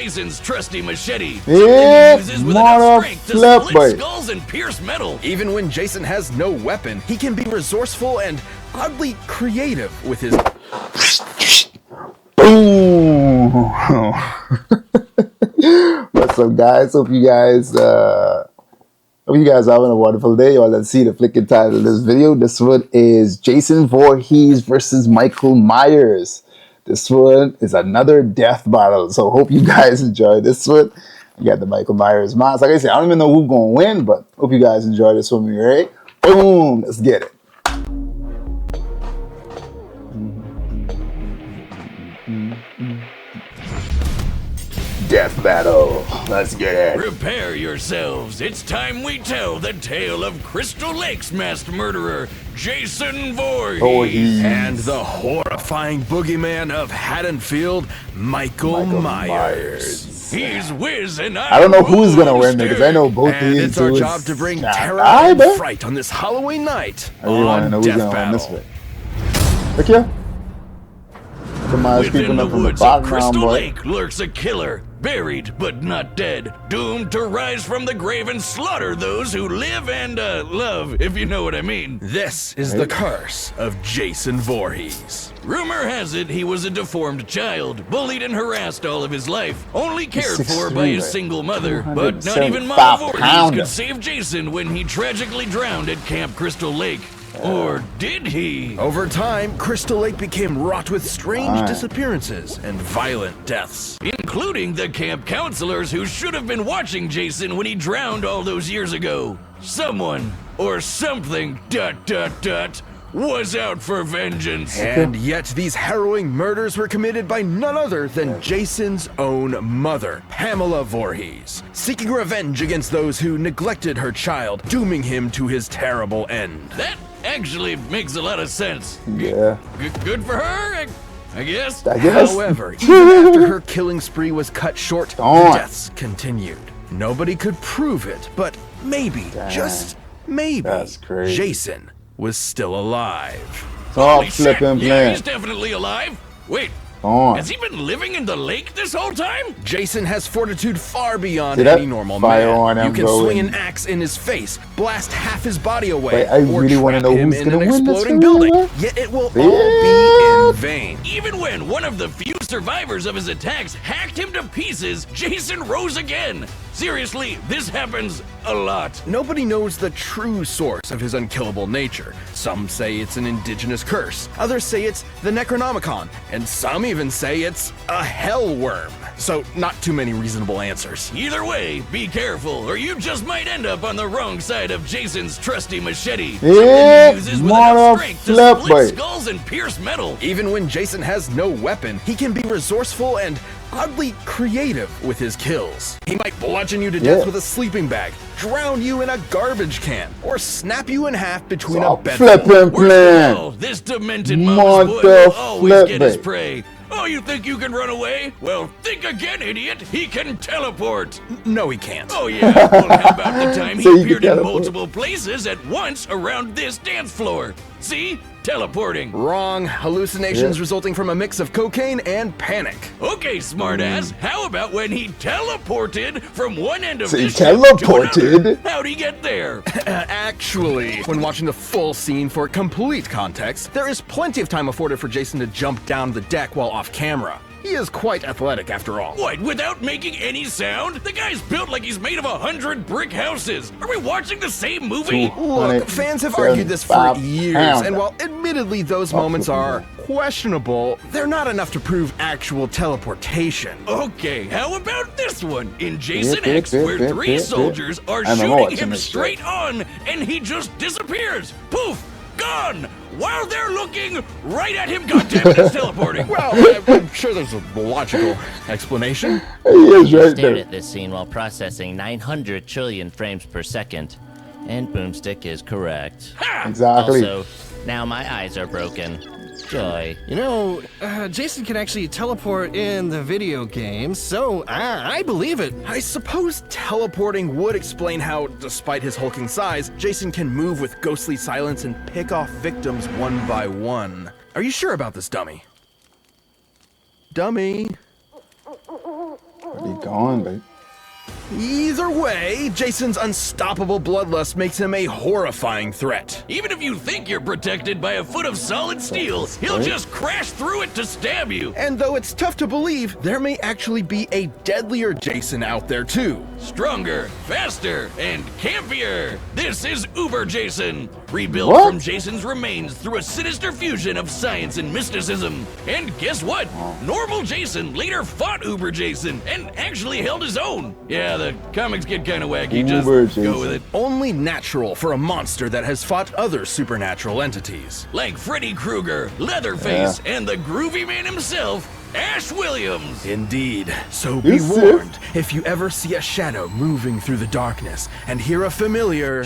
Jason's trusty machete. Yeah, Uses with enough strength to split skulls and pierce metal. Even when Jason has no weapon, he can be resourceful and oddly creative with his... Boom! What's up, guys? Hope you guys are having a wonderful day. Or let's see the flicking title of this video. This one is Jason Voorhees versus Michael Myers. This one is another death battle. So hope you guys enjoy this one. I got the Michael Myers mask. Like I said, I don't even know who's gonna win, but hope you guys enjoy this one. Right? Boom! Let's get it. Death battle. Let's get it. Prepare yourselves. It's time we tell the tale of Crystal Lake's masked murderer, Jason Voorhees. And the horrifying boogeyman of Haddonfield, Michael Myers. He's Wiz and I don't know who's gonna win because I know both of And these it's two. our job to bring terror and fright on this Halloween night. I really want to know who's gonna win this way. Look here. Within the woods of Crystal Lake lurks a killer, buried but not dead, doomed to rise from the grave and slaughter those who live and love, if you know what I mean. This is the curse of Jason Voorhees. Rumor has it he was a deformed child, bullied and harassed all of his life, only cared for by his single mother. But not even Mama Voorhees could save Jason when he tragically drowned at Camp Crystal Lake. Or did he? Over time, Crystal Lake became wrought with strange disappearances and violent deaths. Including the camp counselors who should have been watching Jason when he drowned all those years ago. Someone, or something, ... was out for vengeance. And yet these harrowing murders were committed by none other than Jason's own mother, Pamela Voorhees, seeking revenge against those who neglected her child, dooming him to his terrible end. That actually makes a lot of sense. Yeah. Good for her, I guess. However, even after her killing spree was cut short, the deaths continued. Nobody could prove it, but maybe, just maybe, Jason was still alive. Holy shit, yeah, he's definitely alive. Wait, has he been living in the lake this whole time? Jason has fortitude far beyond any normal man. You can swing an axe in his face, blast half his body away, or trap him in an exploding building, yet it will all be in vain. Even when one of the few survivors of his attacks hacked him to pieces, Jason rose again. Seriously, this happens a lot. Nobody knows the true source of his unkillable nature. Some say it's an indigenous curse, others say it's the Necronomicon, and some even say it's a hell worm. So, not too many reasonable answers. Either way, be careful, or you just might end up on the wrong side of Jason's trusty machete. Yeah, he uses with enough strength to split skulls and pierce metal. Even when Jason has no weapon, he can be resourceful and oddly creative with his kills. He might bludgeon you to death with a sleeping bag, drown you in a garbage can, or snap you in half between a bedroom. Plan. Oh, this demented mama's boy will always get his prey. Oh, you think you can run away? Well, think again, idiot. He can teleport. No, he can't. Oh, yeah. Well, how about the time he appeared in multiple places at once around this dance floor? See? Teleporting. Wrong. Hallucinations resulting from a mix of cocaine and panic. Okay, smartass. How about when he teleported from one end of this to another? How'd he get there? Actually, when watching the full scene for complete context, there is plenty of time afforded for Jason to jump down the deck while off camera. He is quite athletic after all. What, without making any sound? The guy's built like he's made of 100 brick houses. Are we watching the same movie? Look, fans have argued this for years, and while admittedly those moments are questionable, they're not enough to prove actual teleportation. Okay, how about this one? In Jason X, where 3 soldiers are shooting him straight on, and he just disappears. Poof! Gone! While they're looking right at him, goddammit, it's teleporting. Well, I'm sure there's a logical explanation. He is right Stared at this scene while processing 900 trillion frames per second, and Boomstick is correct. Ha! Exactly. Also, now my eyes are broken. Joy. You know, Jason can actually teleport in the video game, so I believe it. I suppose teleporting would explain how, despite his hulking size, Jason can move with ghostly silence and pick off victims one by one. Are you sure about this, dummy? Dummy? Be gone, babe. Either way, Jason's unstoppable bloodlust makes him a horrifying threat. Even if you think you're protected by a foot of solid steel, he'll just crash through it to stab you. And though it's tough to believe, there may actually be a deadlier Jason out there too. Stronger, faster, and campier. This is Uber Jason, rebuilt What? from Jason's remains through a sinister fusion of science and mysticism. And guess what? Normal Jason later fought Uber Jason and actually held his own. Yeah, the comics get kind of wacky. Just Uber go Jason. with it. Only natural for a monster that has fought other supernatural entities. Like Freddy Krueger, Leatherface, and the groovy man himself, Ash Williams. Indeed. So be You see? warned, if you ever see a shadow moving through the darkness and hear a familiar,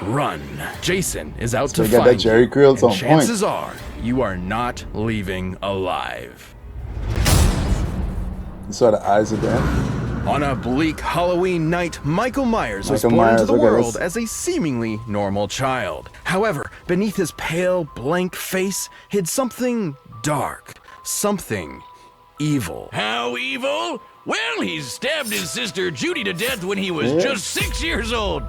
run. Jason is out to they got find that Jerry you, Creels and on point. chances are you are not leaving alive. You saw the eyes of that. On a bleak Halloween night, Michael Myers was Michael born Myers, into the look at world this. as a seemingly normal child. However, beneath his pale, blank face hid something dark, something evil. How evil? Well, he stabbed his sister Judy to death when he was just 6 years old.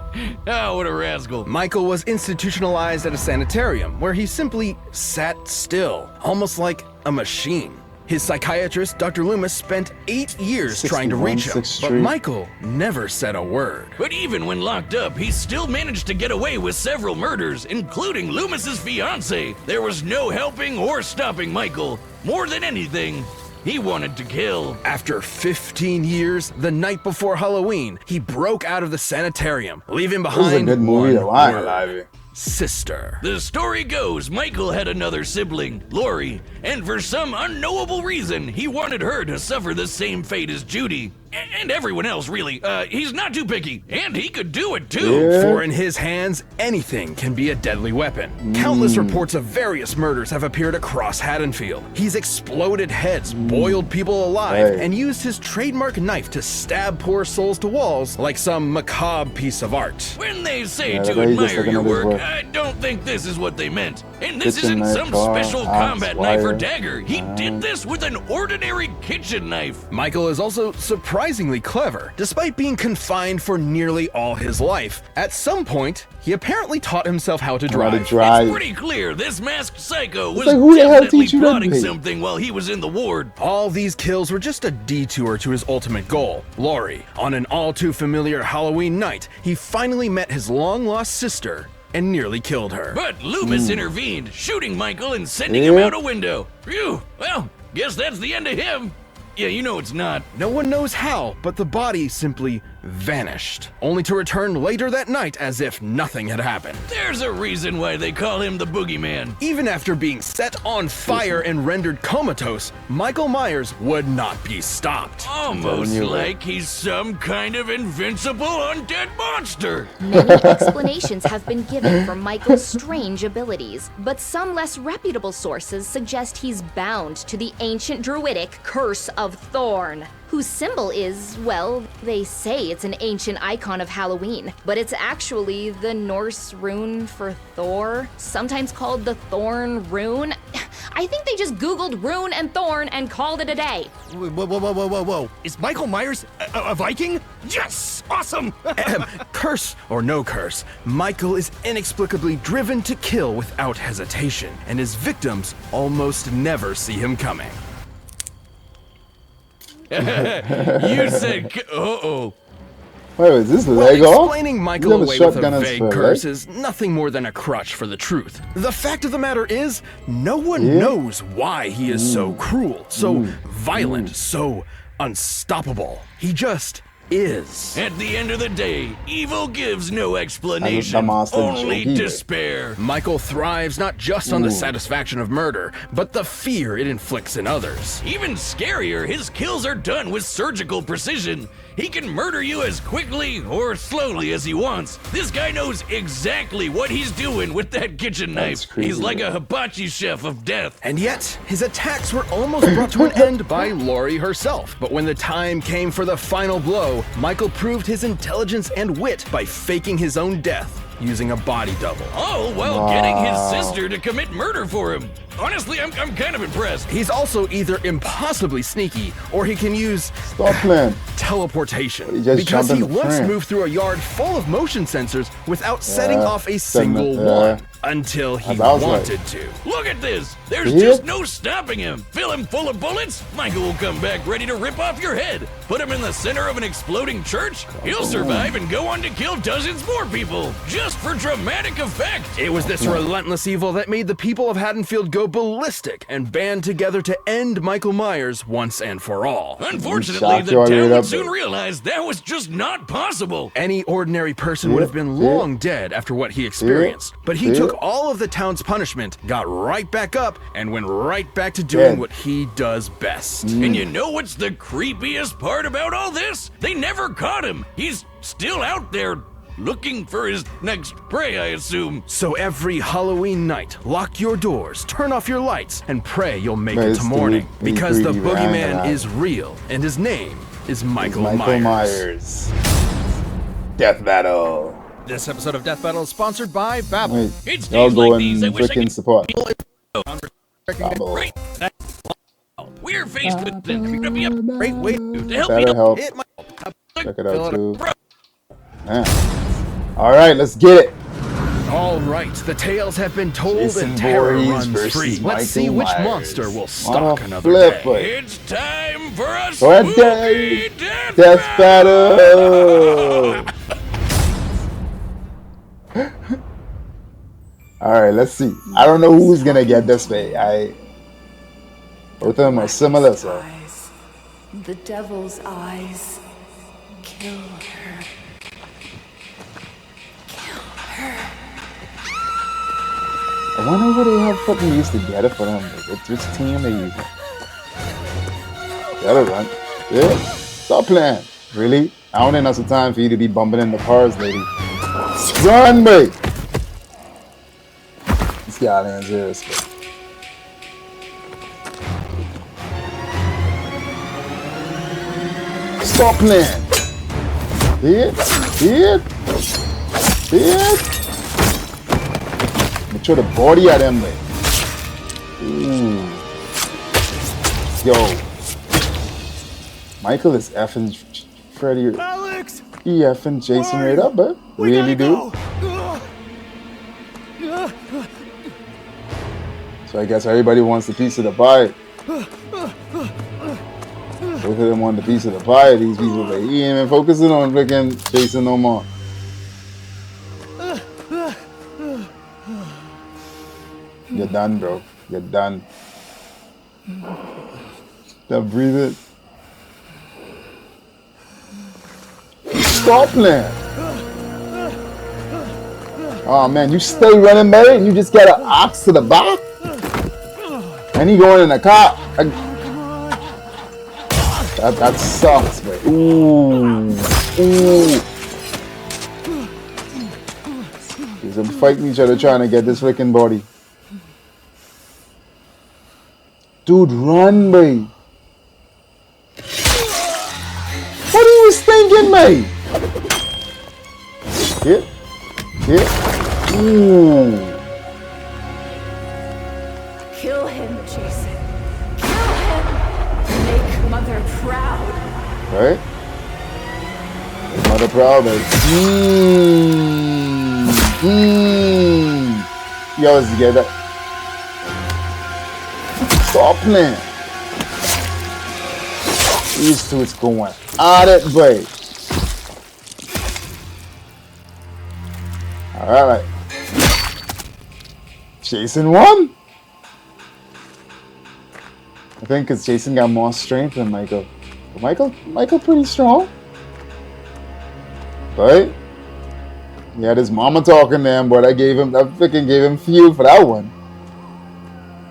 Oh, what a rascal. Michael was institutionalized at a sanitarium where he simply sat still, almost like a machine. His psychiatrist, Dr. Loomis, spent 8 years trying to reach him, 61 6th but Street. Michael never said a word. But even when locked up, he still managed to get away with several murders, including Loomis's fiancée. There was no helping or stopping Michael. More than anything, he wanted to kill. After 15 years, the night before Halloween, he broke out of the sanitarium, leaving This is a behind good movie to one watch. word: sister. The story goes Michael had another sibling, Lori, and for some unknowable reason, he wanted her to suffer the same fate as Judy. And everyone else, really. He's not too picky, and he could do it too. Yeah. For in his hands, anything can be a deadly weapon. Countless reports of various murders have appeared across Haddonfield. He's exploded heads, boiled people alive, Hey. and used his trademark knife to stab poor souls to walls like some macabre piece of art. When they say Yeah, to the way he's just admire looking your at his work, work. I don't think this is what they meant. And this Kitchen isn't knife, some bar, special axe, combat knife or wire, dagger. He did this with an ordinary kitchen knife. Michael is also surprisingly clever. Despite being confined for nearly all his life, at some point, he apparently taught himself how to drive. It's pretty clear this masked psycho was like, who the hell definitely teach you that plotting thing? something while he was in the ward. All these kills were just a detour to his ultimate goal, Lori. On an all too familiar Halloween night, he finally met his long-lost sister and nearly killed her. But Loomis intervened, shooting Michael and sending him out a window. Phew, well, guess that's the end of him. Yeah, you know it's not. No one knows how, but the body simply vanished, only to return later that night as if nothing had happened. There's a reason why they call him the Boogeyman. Even after being set on fire and rendered comatose, Michael Myers would not be stopped. Almost you, like he's some kind of invincible undead monster. Many explanations have been given for Michael's strange abilities, but some less reputable sources suggest he's bound to the ancient druidic Curse of Thorn, whose symbol is, well, they say it's an ancient icon of Halloween, but it's actually the Norse rune for Thor, sometimes called the Thorn Rune. I think they just Googled rune and thorn and called it a day. Whoa. Is Michael Myers a Viking? Yes! Awesome! Curse or no curse, Michael is inexplicably driven to kill without hesitation, and his victims almost never see him coming. You said, Wait, is this Well, Lego? explaining Michael You have a away with a shotgun as vague well, curse right? is nothing more than a crutch for the truth. The fact of the matter is, no one knows why he is so cruel, so violent, so unstoppable. He just is. at the end of the day, evil gives no explanation, the master only Jogi. despair. Michael thrives not just on the satisfaction of murder, but the fear it inflicts in others. Even scarier, his kills are done with surgical precision. He can murder you as quickly or slowly as he wants. This guy knows exactly what he's doing with that kitchen That's knife. crazy, He's like man. a hibachi chef of death. And yet, his attacks were almost brought to an end by Lori herself. But when the time came for the final blow, Michael proved his intelligence and wit by faking his own death. using a body double. All while getting his sister to commit murder for him. Honestly, I'm kind of impressed. He's also either impossibly sneaky, or he can use Stop playing. teleportation. Just Because he jump in the once frame. moved through a yard full of motion sensors without setting off a single one. Until he wanted to. Look at this. There's See just it? no stopping him. Fill him full of bullets. Michael will come back ready to rip off your head. Put him in the center of an exploding church. He'll survive and go on to kill dozens more people. Just for dramatic effect. It was this relentless evil that made the people of Haddonfield go ballistic and band together to end Michael Myers once and for all. Unfortunately, Shocked the you already town up would soon there. realize that was just not possible. Any ordinary person would have been long dead after what he experienced. But he took all of the town's punishment, got right back up, and went right back to doing what he does best. And you know what's the creepiest part about all this? They never caught him. He's still out there looking for his next prey, I assume. So every Halloween night, lock your doors, turn off your lights, and pray you'll make it It's to morning. the Because the 3D boogeyman round. is real, and his name is Michael, Michael Myers. Myers. Death battle. This episode of Death Battle is sponsored by Babbel. Wait, It's y'all days go like and these I wish I freaking could support. Recommend- Right. We're faced with the Wait, wait. to help Better you help. It might Check it fill out it too. Man. All right, let's get it. All right, the tales have been told Jason and terror Voorhees runs versus free. Michael Let's see which Myers. monster will On stalk a another flip, day. but It's time for a What spooky day? death death battle. battle. All right, let's see. I don't know who's gonna get this way. Both of them are similar, so. Eyes, the devil's eyes. Kill her. Kill her. I wonder what they have fucking used together for them. Like, which team they use? Gotta run. Yeah. Stop playing. Really? I don't think that's the time for you to be bumping in the cars, lady. Run, mate! This guy lands here. Stop playing. Hit. Hit. Hit. Throw the body at him, man. Ooh. Yo. Michael is effing Freddy. Alex! He effing Jason right up, but really do. So I guess everybody wants a piece of the pie. Both of them want the piece of the pie. These people, but he ain't even focusing on freaking Jason no more. You're done, bro. You're done. Now breathe it. Stop playing. Oh man, you stay running, man. You just got an ox to the back. And he going in the car. That sucks, man. Ooh. Ooh. They're fighting each other trying to get this freaking body. Dude, run, mate. What are you thinking, mate? Hit. Hit. Ooh. Kill him, Jason. Kill him. Make Mother proud. Right? Make Mother proud, mate. You always get that. Stop playing. These two is going at it, boy. Alright. Jason won. I think because Jason got more strength than Michael. But Michael pretty strong. Right? He had his mama talking to him, but that freaking gave him fuel for that one.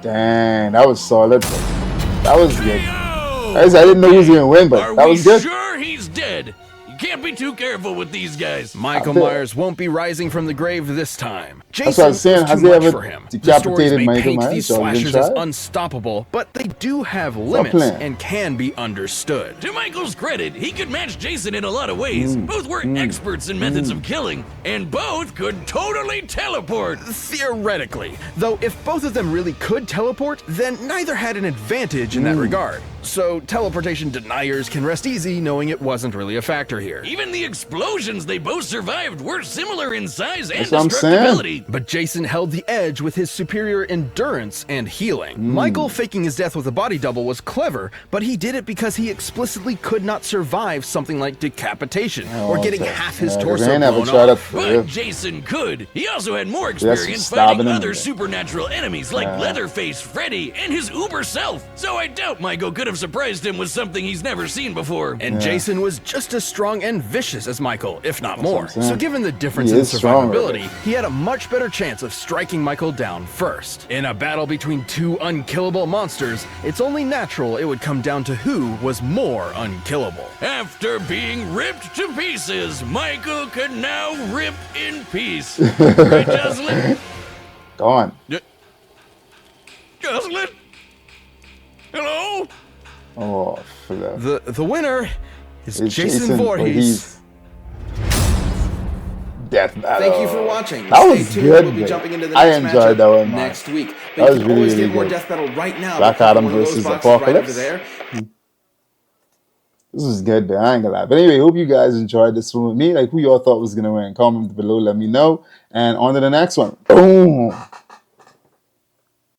Dang, that was solid. That was good. I didn't know who was gonna win, but that was good. Are we sure he's dead? Can't be too careful with these guys. Michael Myers won't be rising from the grave this time. That's what I Jason was saying. was Has too he much ever for him. The decapitated stories may Michael paint Myers? these So we slashers can as try? unstoppable, but they do have Stop limits playing. and can be understood. To Michael's credit, he could match Jason in a lot of ways. Both were experts in methods of killing, and both could totally teleport. Theoretically, though if both of them really could teleport, then neither had an advantage in that regard. So teleportation deniers can rest easy knowing it wasn't really a factor here. Even the explosions they both survived were similar in size and That's what I'm saying. destructibility. But Jason held the edge with his superior endurance and healing. Michael faking his death with a body double was clever, but he did it because he explicitly could not survive something like decapitation or getting half his torso They never blown tried off. for But real. Jason could. He also had more That's experience stabbing fighting him other in there. supernatural enemies like Leatherface, Freddy, and his uber self. So I doubt Michael could have surprised him with something he's never seen before. And Jason was just as strong and vicious as Michael, if not more. what I'm saying. So given the difference He in is stronger. survivability, he had a much better chance of striking Michael down first. In a battle between two unkillable monsters, it's only natural it would come down to who was more unkillable. After being ripped to pieces, Michael could now rip in peace. Right, Jocelyn? Go on. Jocelyn? Hello? Oh, flip. The winner is It's Jason Voorhees. Death battle. Thank you for watching. That Stay was tuned. good. We'll be man. jumping into the I next enjoyed matchup that one. Man. next week. That But was you can really, always really get more good. Death Battle right now. Black by Adam clicking one of those versus boxes right over Apocalypse. there. This was good, man. I ain't gonna lie. But anyway, hope you guys enjoyed this one with me. Like, who y'all thought was gonna win? Comment below, let me know. And on to the next one. Boom.